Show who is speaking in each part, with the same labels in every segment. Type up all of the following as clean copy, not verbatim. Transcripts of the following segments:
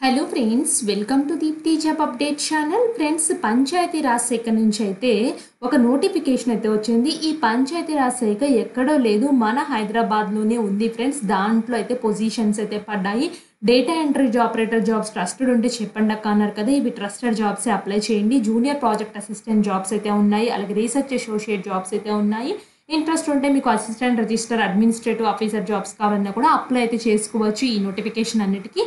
Speaker 1: Hello friends, welcome to Deepthi job update channel. Friends, Panchayati Raj శాఖ నుంచి అయితే ఒక నోటిఫికేషన్ అయితే వచ్చింది. ఈ పంచాయతీ రాజ్ శాఖ ఎక్కడో లేదు, మన హైదరాబాద్లోనే ఉంది ఫ్రెండ్స్. దాంట్లో అయితే పొజిషన్స్ అయితే పడ్డాయి. Data entry operator jobs trusted ఉంటే చెప్పండి అక్క అన్నారు కదా. ఇవి ట్రస్టెడ్ జాబ్సే, అప్లై చేయండి. జూనియర్ ప్రాజెక్ట్ అసిస్టెంట్ జాబ్స్ అయితే ఉన్నాయి, అలాగే రీసెర్చ్ అసోసియేట్ జాబ్స్ అయితే ఉన్నాయి. ఇంట్రెస్ట్ ఉంటే మీకు assistant register administrative officer jobs కావాలన్నా కూడా అప్లై అయితే చేసుకోవచ్చు ఈ నోటిఫికేషన్ అన్నిటికీ.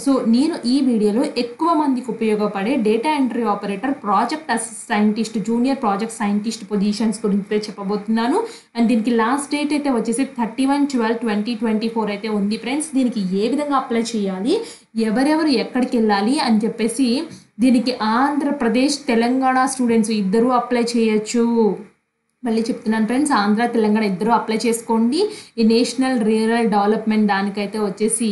Speaker 1: సో నేను ఈ వీడియోలో ఎక్కువ మందికి ఉపయోగపడే data entry operator, project scientist, junior project scientist positions గురించి చెప్పబోతున్నాను. అండ్ దీనికి లాస్ట్ డేట్ అయితే వచ్చేసి 31/12/2024 అయితే ఉంది ఫ్రెండ్స్. దీనికి ఏ విధంగా అప్లై చేయాలి, ఎవరెవరు ఎక్కడికి వెళ్ళాలి అని చెప్పేసి, దీనికి ఆంధ్రప్రదేశ్ తెలంగాణ స్టూడెంట్స్ ఇద్దరూ అప్లై చేయొచ్చు. మళ్ళీ చెప్తున్నాను ఫ్రెండ్స్, ఆంధ్ర తెలంగాణ ఇద్దరు అప్లై చేసుకోండి. ఈ నేషనల్ రూరల్ డెవలప్మెంట్ దానికైతే వచ్చేసి,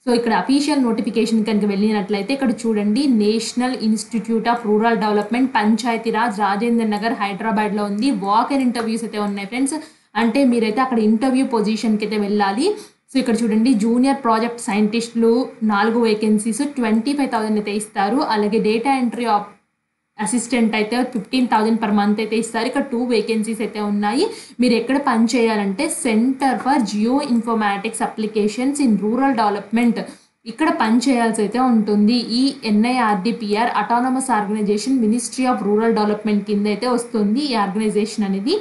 Speaker 1: సో ఇక్కడ అఫీషియల్ నోటిఫికేషన్ కనుక వెళ్ళినట్లయితే ఇక్కడ చూడండి, national institute of rural development Panchayati Raj Rajendra Nagar హైదరాబాద్లో ఉంది. వాక్ ఇన్ ఇంటర్వ్యూస్ అయితే ఉన్నాయి ఫ్రెండ్స్. అంటే మీరైతే అక్కడ ఇంటర్వ్యూ పొజిషన్కి అయితే వెళ్ళాలి. సో ఇక్కడ చూడండి, జూనియర్ ప్రాజెక్ట్ సైంటిస్టులు 4 వేకెన్సీస్ 25,000 అయితే ఇస్తారు. అలాగే డేటా ఎంట్రీ అసిస్టెంట్ అయితే 15,000 పర్ మంత్ అయితే ఇస్తారు. ఇక్కడ 2 వేకెన్సీస్ అయితే ఉన్నాయి. మీరు ఎక్కడ పని చేయాలంటే centre for geoinformatics applications in rural development, ఇక్కడ పని చేయాల్సి అయితే ఉంటుంది. ఈ NIRDPR autonomous organisation, ministry of rural development కింద అయితే వస్తుంది ఈ ఆర్గనైజేషన్ అనేది.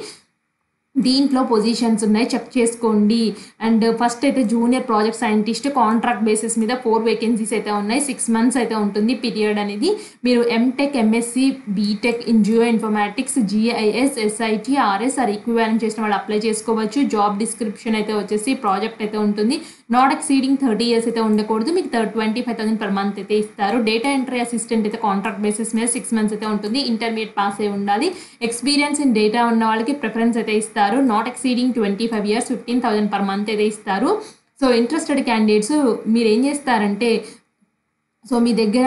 Speaker 1: దీంట్లో పొజిషన్స్ ఉన్నాయి, చెక్ చేసుకోండి. అండ్ ఫస్ట్ అయితే junior project scientist contract basis మీద 4 వేకెన్సీస్ అయితే ఉన్నాయి. 6 months అయితే ఉంటుంది పీరియడ్ అనేది. మీరు MTech, MSc, BTech in Jio informatics, GIS, SIT, RS are equivalent చేసిన వాళ్ళు అప్లై చేసుకోవచ్చు. జాబ్ డిస్క్రిప్షన్ అయితే వచ్చేసి ప్రాజెక్ట్ అయితే ఉంటుంది. నాట్ ఎక్సీడింగ్ 30 years అయితే ఉండకూడదు. మీకు 25,000 పర్ మంత్ అయితే ఇస్తారు. డేటా ఎంట్రీ అసిస్టెంట్ అయితే కాంట్రాక్ట్ బేసిస్ మీద 6 months అయితే ఉంటుంది. ఇంటర్మీడియట్ పాస్ అయి ఉండాలి. ఎక్స్పీరియన్స్ ఇన్ డేటా ఉన్న వాళ్ళకి ప్రిఫరెన్స్ అయితే ఇస్తారు. Not exceeding 25 years 15,000 per month అయితే ఇస్తారు. సో ఇంట్రెస్టెడ్ క్యాండిడేట్స్ మీరు ఏం చేస్తారంటే, సో మీ దగ్గర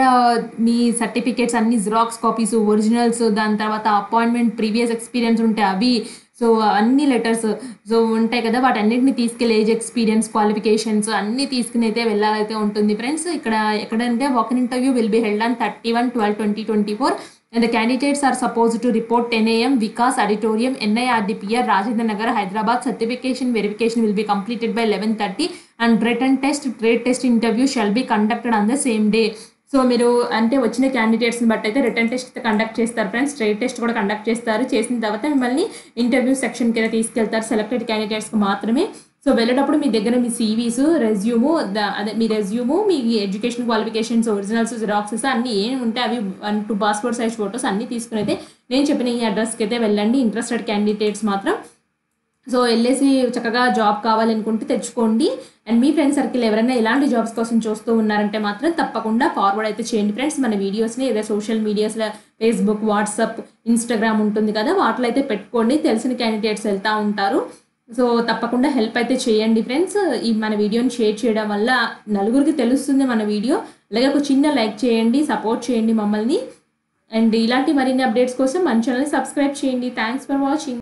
Speaker 1: మీ సర్టిఫికేట్స్ అన్ని జిరాక్స్ కాపీస్, ఒరిజినల్స్, దాని తర్వాత అపాయింట్మెంట్ ప్రీవియస్ ఎక్స్పీరియన్స్ ఉంటే అవి, సో అన్ని లెటర్స్ సో ఉంటాయి కదా, వాటన్నిటిని తీసుకెళ్ళి ఏజ్, ఎక్స్పీరియన్స్, క్వాలిఫికేషన్స్ అన్నీ తీసుకుని అయితే వెళ్ళాలైతే ఉంటుంది ఫ్రెండ్స్. ఇక్కడ ఎక్కడంటే walk in interview will be held on 31/12/2024 and the candidates are supposed to report 10 AM Vikas Auditorium, NIRDPR, Rajendra Nagar, Hyderabad. Certification verification will be completed by 11:30 and written test, trade test interview shall be conducted on the same day. So మీరు అంటే వచ్చిన క్యాండిడేట్స్ని బట్టి అయితే return test conduct చేస్తారు friends. Trade test కూడా conduct చేస్తారు. చేసిన తర్వాత మిమ్మల్ని ఇంటర్వ్యూ సెక్షన్కి అయితే తీసుకెళ్తారు, సెలెక్టెడ్ క్యాండిడేట్స్కి మాత్రమే. సో వెళ్ళేటప్పుడు మీ దగ్గర మీ CVs, రెజ్యూము, అదే మీ రెజ్యూము, మీ ఎడ్యుకేషన్ క్వాలిఫికేషన్స్, ఒరిజినల్స్, జిరాక్సెస్ అన్నీ ఏం ఉంటే అవి 1-2 పాస్పోర్ట్ సైజ్ ఫొటోస్ అన్నీ తీసుకుని అయితే నేను చెప్పిన ఈ అడ్రస్కి అయితే వెళ్ళండి, ఇంట్రెస్టెడ్ క్యాండిడేట్స్ మాత్రం. సో వెళ్ళేసి చక్కగా జాబ్ కావాలనుకుంటే తెచ్చుకోండి. అండ్ మీ ఫ్రెండ్ సర్కిల్ ఎవరైనా ఇలాంటి జాబ్స్ కోసం చూస్తూ ఉన్నారంటే మాత్రం తప్పకుండా ఫార్వర్డ్ అయితే చేయండి ఫ్రెండ్స్. మన వీడియోస్ని ఏదో సోషల్ మీడియాస్లో ఫేస్బుక్, వాట్సాప్, ఇన్స్టాగ్రామ్ ఉంటుంది కదా, వాటిలో అయితే పెట్టుకోండి. తెలిసిన క్యాండిడేట్స్ వెళ్తూ ఉంటారు. సో తప్పకుండా హెల్ప్ అయితే చేయండి ఫ్రెండ్స్. ఈ మన వీడియోని షేర్ చేయడం వల్ల నలుగురికి తెలుస్తుంది మన వీడియో. అలాగే ఒక చిన్న లైక్ చేయండి, సపోర్ట్ చేయండి మమ్మల్ని. అండ్ ఇలాంటి మరిన్ని అప్డేట్స్ కోసం మన ఛానల్ని సబ్స్క్రైబ్ చేయండి. Thanks for watching.